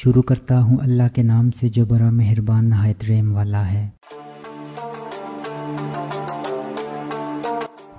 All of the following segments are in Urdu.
شروع کرتا ہوں اللہ کے نام سے جو بڑا مہربان نہایت رحم والا ہے۔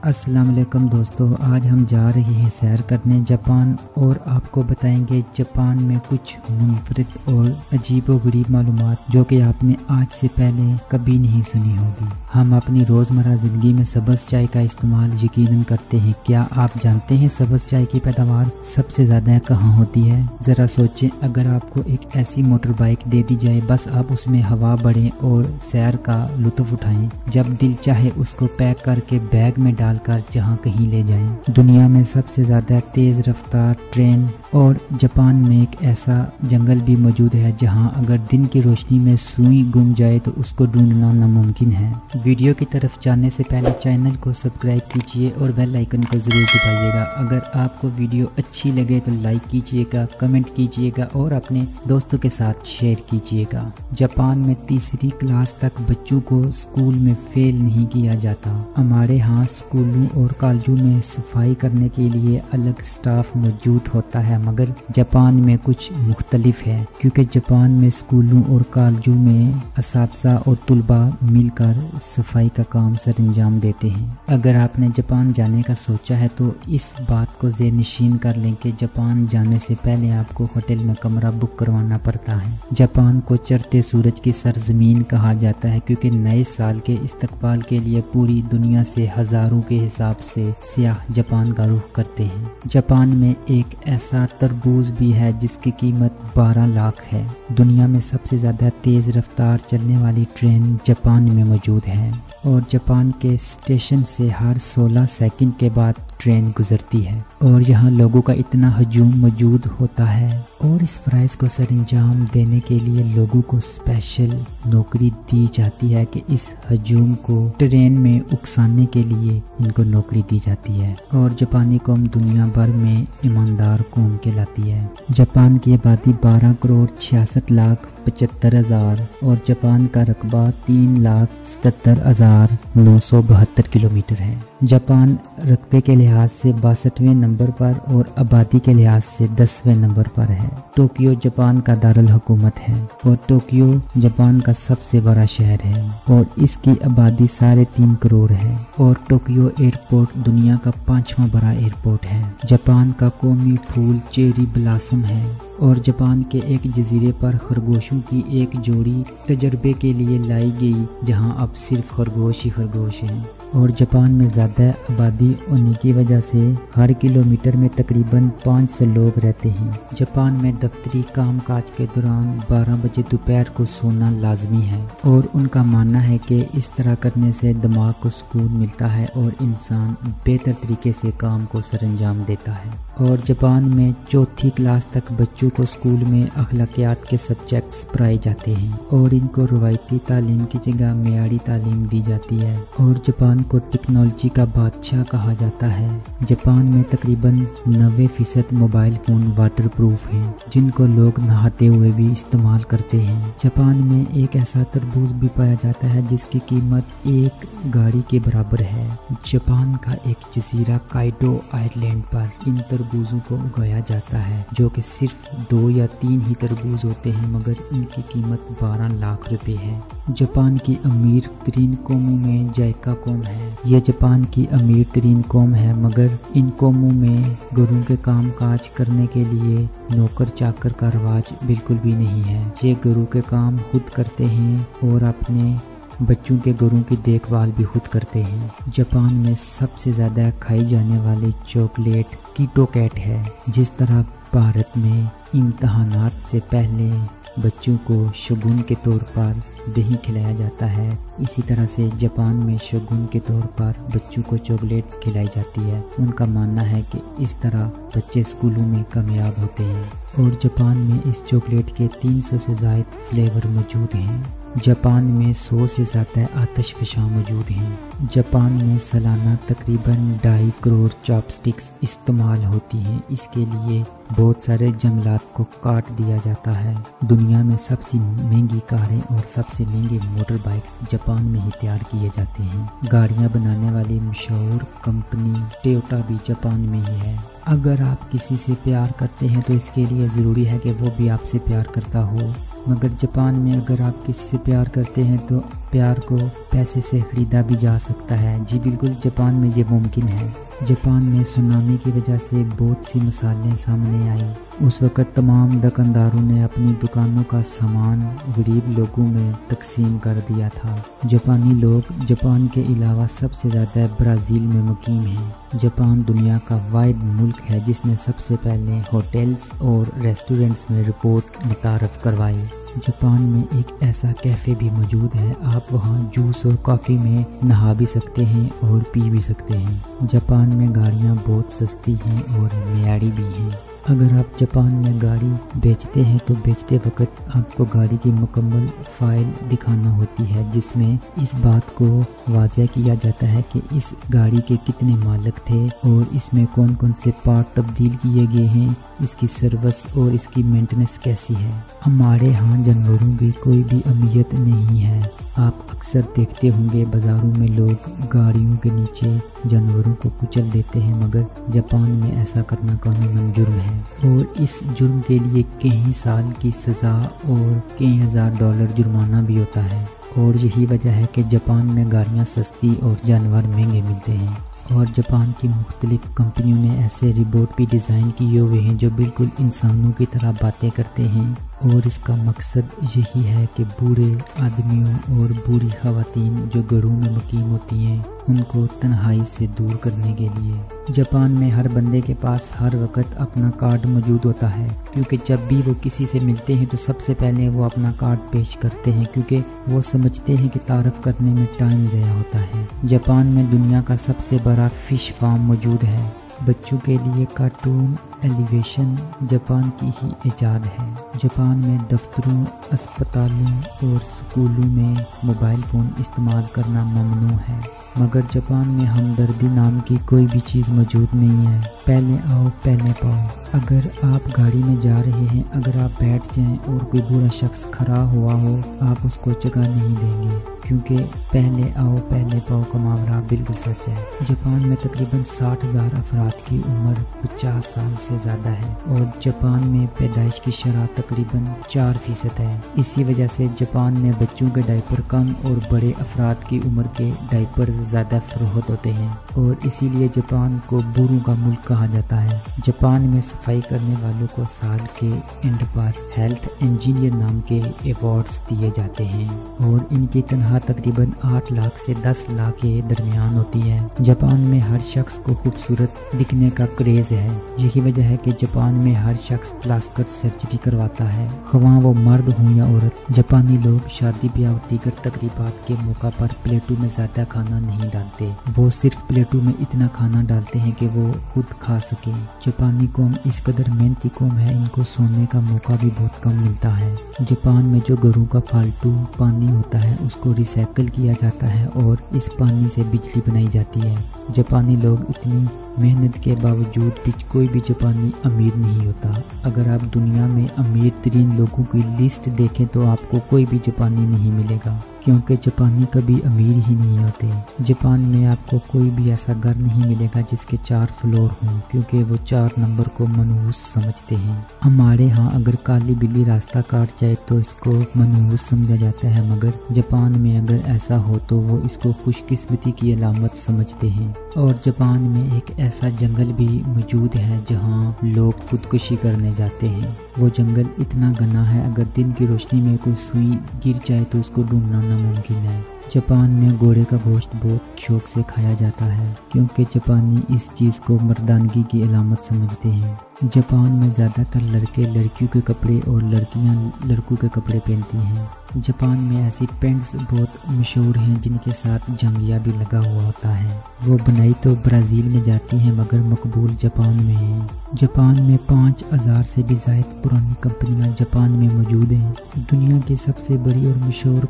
السلام علیکم دوستو، آج ہم جا رہے ہیں سیر کرنے جاپان اور آپ کو بتائیں گے جاپان میں کچھ منفرد اور عجیب و غریب معلومات جو کہ آپ نے آج سے پہلے کبھی نہیں سنی ہوگی۔ ہم اپنی روزمرہ زندگی میں سبز چائے کا استعمال یقیناً کرتے ہیں۔ کیا آپ جانتے ہیں سبز چائے کی پیداوار سب سے زیادہ کہاں ہوتی ہے؟ ذرا سوچیں، اگر آپ کو ایک ایسی موٹر بائک دے دی جائے، بس آپ اس میں ہوا بڑھیں اور سیر کا لطف اٹھائیں، جب دل چاہے اس کو پیک کر کے بیگ میں ڈال کر جہاں کہیں لے جائیں۔ دنیا میں سب سے زیادہ تیز رفتار ٹرین اور جاپان میں ایک ایسا جنگل بھی موجود ہے جہاں اگر دن کی روشنی میں سوئی گم جائے تو اس کو ڈھونڈنا ناممکن ہے۔ ویڈیو کی طرف جانے سے پہلے چینل کو سبسکرائب کیجئے اور بیل آئیکن کو ضرور دبائیے گا۔ اگر آپ کو ویڈیو اچھی لگے تو لائک کیجئے گا، کمنٹ کیجئے گا اور اپنے دوستوں کے ساتھ شیئر کیجئے گا۔ جاپان میں تیسری کلاس تک بچوں کو اسکول میں فیل نہیں کیا جاتا۔ ہمارے ہاں اسکولوں اور کالجوں میں صفائی کرنے کے لیے الگ سٹاف موجود ہوتا ہے، مگر جاپان میں کچھ مختلف ہے، کیونکہ جاپان میں اسکولوں اور کالجوں میں اساتذہ اور طلباء مل کر صفائی کا کام سر انجام دیتے ہیں۔ اگر آپ نے جاپان جانے کا سوچا ہے تو اس بات کو ذہن نشین کر لیں کہ جاپان جانے سے پہلے آپ کو ہوٹل میں کمرہ بک کروانا پڑتا ہے۔ جاپان کو چڑھتے سورج کی سرزمین کہا جاتا ہے کیونکہ نئے سال کے استقبال کے لیے پوری دنیا سے ہزاروں کے حساب سے سیاح جاپان کا رخ کرتے ہیں۔ جاپان میں ایک ایسا تربوز بھی ہے جس کی قیمت 12 لاکھ ہے۔ دنیا میں سب سے زیادہ تیز رفتار چلنے والی ٹرین جاپان میں موجود ہے اور جاپان کے اسٹیشن سے ہر 16 سیکنڈ کے بعد ٹرین گزرتی ہے، اور یہاں لوگوں کا اتنا ہجوم موجود ہوتا ہے اور اس فرائض کو سر انجام دینے کے لیے لوگوں کو اسپیشل نوکری دی جاتی ہے کہ اس ہجوم کو ٹرین میں اکسانے کے لیے ان کو نوکری دی جاتی ہے، اور جاپانی قوم دنیا بھر میں ایماندار قوم کہلاتی ہے۔ جاپان کی آبادی 12,66,75,000 اور جاپان کا رقبہ 3,77,972 کلومیٹر ہے۔ جاپان رقبے کے لحاظ سے 62ویں نمبر پر اور آبادی کے لحاظ سے 10ویں نمبر پر ہے۔ ٹوکیو جاپان کا دارالحکومت ہے اور ٹوکیو جاپان کا سب سے بڑا شہر ہے اور اس کی آبادی 3.5 کروڑ ہے، اور ٹوکیو ایئرپورٹ دنیا کا 5واں بڑا ایئرپورٹ ہے۔ جاپان کا قومی پھول چیری بلاسم ہے، اور جاپان کے ایک جزیرے پر خرگوشوں کی ایک جوڑی تجربے کے لیے لائی گئی جہاں اب صرف خرگوش ہی خرگوش ہیں۔ اور جاپان میں زیادہ آبادی ہونے کی وجہ سے ہر کلومیٹر میں تقریباً 500 لوگ رہتے ہیں۔ جاپان میں دفتری کام کاج کے دوران 12 بجے دوپہر کو سونا لازمی ہے، اور ان کا ماننا ہے کہ اس طرح کرنے سے دماغ کو سکون ملتا ہے اور انسان بہتر طریقے سے کام کو سر انجام دیتا ہے۔ اور جاپان میں 4تھی کلاس تک بچوں کو اسکول میں اخلاقیات کے سبجیکٹس پڑھائے جاتے ہیں اور ان کو روایتی تعلیم کی جگہ معیاری تعلیم دی جاتی ہے، اور جاپان کو ٹیکنالوجی کا بادشاہ کہا جاتا ہے۔ جاپان میں تقریباً 90% موبائل فون واٹر پروف ہیں جن کو لوگ نہاتے ہوئے بھی استعمال کرتے ہیں۔ جاپان میں ایک ایسا تربوز بھی پایا جاتا ہے جس کی قیمت 1 گاڑی کے برابر ہے۔ جاپان کا ایک جزیرہ کائٹو آئر لینڈ پر ان تربوزوں کو اگایا جاتا ہے جو کہ صرف 2 یا 3 ہی تربوز ہوتے ہیں، مگر ان کی قیمت 12 لاکھ روپے ہے۔ جاپان کی امیر ترین قوموں میں جائکا قوم ہے۔ یہ جاپان کی امیر ترین قوم ہے، مگر ان قوموں میں گھروں کے کام کاج کرنے کے لیے نوکر چاکر کا رواج بالکل بھی نہیں ہے۔ یہ گھروں کے کام خود کرتے ہیں اور اپنے بچوں کے گھروں کی دیکھ بھال بھی خود کرتے ہیں۔ جاپان میں سب سے زیادہ کھائی جانے والی چاکلیٹ کیٹو کیٹ ہے۔ جس طرح بھارت میں امتحانات سے پہلے بچوں کو شگون کے طور پر دہی کھلایا جاتا ہے، اسی طرح سے جاپان میں شگون کے طور پر بچوں کو چاکلیٹس کھلائی جاتی ہے۔ ان کا ماننا ہے کہ اس طرح بچے اسکولوں میں کامیاب ہوتے ہیں، اور جاپان میں اس چاکلیٹ کے 300 سے زائد فلیور موجود ہیں۔ جاپان میں 100 سے زیادہ آتش فشاں موجود ہیں۔ جاپان میں سالانہ تقریباً 2.5 کروڑ چاپ سٹکس استعمال ہوتی ہیں۔ اس کے لیے بہت سارے جنگلات کو کاٹ دیا جاتا ہے۔ دنیا میں سب سے مہنگی کاریں اور سب سے مہنگے موٹر بائکس جاپان میں ہی تیار کیے جاتے ہیں۔ گاڑیاں بنانے والی مشہور کمپنی ٹویوٹا بھی جاپان میں ہی ہے۔ اگر آپ کسی سے پیار کرتے ہیں تو اس کے لیے ضروری ہے کہ وہ بھی آپ سے پیار کرتا ہو، مگر جاپان میں اگر آپ کسی سے پیار کرتے ہیں تو پیار کو پیسے سے خریدا بھی جا سکتا ہے۔ جی بالکل، جاپان میں یہ ممکن ہے۔ جاپان میں سونامی کی وجہ سے بہت سی مثالیں سامنے آئیں۔ اس وقت تمام دکانداروں نے اپنی دکانوں کا سامان غریب لوگوں میں تقسیم کر دیا تھا۔ جاپانی لوگ جاپان کے علاوہ سب سے زیادہ برازیل میں مقیم ہیں۔ جاپان دنیا کا واحد ملک ہے جس نے سب سے پہلے ہوٹلز اور ریسٹورنٹس میں رپورٹ متعارف کروائی۔ جاپان میں ایک ایسا کیفے بھی موجود ہے، آپ وہاں جوس اور کافی میں نہا بھی سکتے ہیں اور پی بھی سکتے ہیں۔ جاپان میں گاڑیاں بہت سستی ہیں اور معیاری بھی ہیں۔ اگر آپ جاپان میں گاڑی بیچتے ہیں تو بیچتے وقت آپ کو گاڑی کی مکمل فائل دکھانا ہوتی ہے، جس میں اس بات کو واضح کیا جاتا ہے کہ اس گاڑی کے کتنے مالک تھے اور اس میں کون کون سے پارٹ تبدیل کیے گئے ہیں، اس کی سروس اور اس کی مینٹننس کیسی ہے۔ ہمارے ہاں جانوروں کی کوئی بھی اہمیت نہیں ہے۔ آپ اکثر دیکھتے ہوں گے بازاروں میں لوگ گاڑیوں کے نیچے جانوروں کو کچل دیتے ہیں، مگر جاپان میں ایسا کرنا قانوناً جرم ہے اور اس جرم کے لیے کئی سال کی سزا اور کئی ہزار ڈالر جرمانہ بھی ہوتا ہے۔ اور یہی وجہ ہے کہ جاپان میں گاڑیاں سستی اور جانور مہنگے ملتے ہیں۔ اور جاپان کی مختلف کمپنیوں نے ایسے روبوٹ بھی ڈیزائن کیے ہوئے ہیں جو بالکل انسانوں کی طرح باتیں کرتے ہیں، اور اس کا مقصد یہی ہے کہ بوڑھے آدمیوں اور بوڑھی خواتین جو گھروں میں مقیم ہوتی ہیں ان کو تنہائی سے دور کرنے کے لیے۔ جاپان میں ہر بندے کے پاس ہر وقت اپنا کارڈ موجود ہوتا ہے، کیونکہ جب بھی وہ کسی سے ملتے ہیں تو سب سے پہلے وہ اپنا کارڈ پیش کرتے ہیں، کیونکہ وہ سمجھتے ہیں کہ تعارف کرنے میں ٹائم ضائع ہوتا ہے۔ جاپان میں دنیا کا سب سے بڑا فش فارم موجود ہے۔ بچوں کے لیے کارٹون ایلیویشن جاپان کی ہی ایجاد ہے۔ جاپان میں دفتروں، اسپتالوں اور سکولوں میں موبائل فون استعمال کرنا ممنوع ہے، مگر جاپان میں ہمدردی نام کی کوئی بھی چیز موجود نہیں ہے۔ پہلے آؤ پہلے پاؤ۔ اگر آپ گاڑی میں جا رہے ہیں، اگر آپ بیٹھ جائیں اور کوئی بوڑھا شخص کھڑا ہوا ہو، آپ اس کو جگہ نہیں دیں گے، کیونکہ پہلے آؤ پہلے پاؤ کا محاورہ بالکل سچ ہے۔ جاپان میں تقریباً 60,000 افراد کی عمر 50 سال سے زیادہ ہے اور جاپان میں پیدائش کی شرح تقریباً 4% ہے۔ اسی وجہ سے جاپان میں بچوں کے ڈائپر کم اور بڑے افراد کی عمر کے ڈائپر زیادہ فروخت ہوتے ہیں، اور اسی لیے جاپان کو بوڑھوں کا ملک کہا جاتا ہے۔ جاپان میں صفائی کرنے والوں کو سال کے اینڈ پر ہیلتھ انجینئر نام کے ایوارڈز دیے جاتے ہیں، اور ان کی تنخواہ تقریباً 8 لاکھ سے 10 لاکھ کے درمیان ہوتی ہے۔ جاپان میں ہر شخص کو خوبصورت دکھنے کا کریز ہے، یہی وجہ ہے کہ جاپان میں ہر شخص پلاسٹک سرجری کرواتا ہے، خواہ وہ مرد ہوں یا عورت۔ جاپانی لوگ شادی بیاہ اور دیگر تقریبات کے موقع پر پلیٹوں میں زیادہ کھانا نہیں ڈالتے، وہ صرف پلیٹوں میں اتنا کھانا ڈالتے ہیں کہ وہ خود کھا سکیں۔ جاپانی قوم اس قدر محنتی قوم ہے، ان کو سونے کا موقع بھی بہت کم ملتا ہے۔ جاپان میں جو گھروں کا فالتو پانی ہوتا ہے اس کو ریسائیکل کیا جاتا ہے اور اس پانی سے بجلی بنائی جاتی ہے۔ جاپانی لوگ اتنی محنت کے باوجود بھی کوئی بھی جاپانی امیر نہیں ہوتا۔ اگر آپ دنیا میں امیر ترین لوگوں کی لسٹ دیکھیں تو آپ کو کوئی بھی جاپانی نہیں ملے گا، کیونکہ جاپانی کبھی امیر ہی نہیں ہوتے۔ جاپان میں آپ کو کوئی بھی ایسا گھر نہیں ملے گا جس کے 4 فلور ہوں، کیونکہ وہ 4 نمبر کو منحوس سمجھتے ہیں۔ ہمارے ہاں اگر کالی بلی راستہ کاٹ جائے تو اس کو منحوس سمجھا جاتا ہے، مگر جاپان میں اگر ایسا ہو تو وہ اس کو خوش قسمتی کی علامت سمجھتے ہیں۔ اور جاپان میں ایک ایسا جنگل بھی موجود ہے جہاں لوگ خودکشی کرنے جاتے ہیں۔ وہ جنگل اتنا گھنا ہے، اگر دن کی روشنی میں کوئی سوئی گر جائے تو اس کو ڈھونڈنا ناممکن ہے۔ جاپان میں گھوڑے کا گوشت بہت شوق سے کھایا جاتا ہے، کیونکہ جاپانی اس چیز کو مردانگی کی علامت سمجھتے ہیں۔ جاپان میں زیادہ تر لڑکے لڑکیوں کے کپڑے اور لڑکیاں لڑکوں کے کپڑے پہنتی ہیں۔ جاپان میں ایسی پینٹس بہت مشہور ہیں جن کے ساتھ جنگیہ بھی لگا ہوا ہوتا ہے، وہ بنائی تو برازیل میں جاتی ہیں مگر مقبول جاپان میں ہیں۔ جاپان میں 5000 سے بھی زائد پرانی کمپنیاں جاپان میں موجود ہیں۔ دنیا کی سب سے بڑی اور مشہور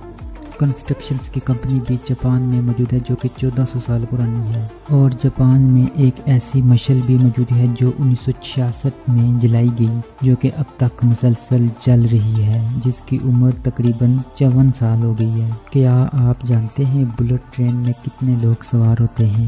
کنسٹرکشنز کی کمپنی بھی جاپان میں موجود ہے جو کہ 1400 سال پرانی ہے۔ اور جاپان میں ایک ایسی مشل بھی موجود ہے جو 1966 میں جلائی گئی، جو کہ اب تک مسلسل جل رہی ہے، جس کی عمر تقریباً 54 سال ہو گئی ہے۔ کیا آپ جانتے ہیں بلٹ ٹرین میں کتنے لوگ سوار ہوتے ہیں؟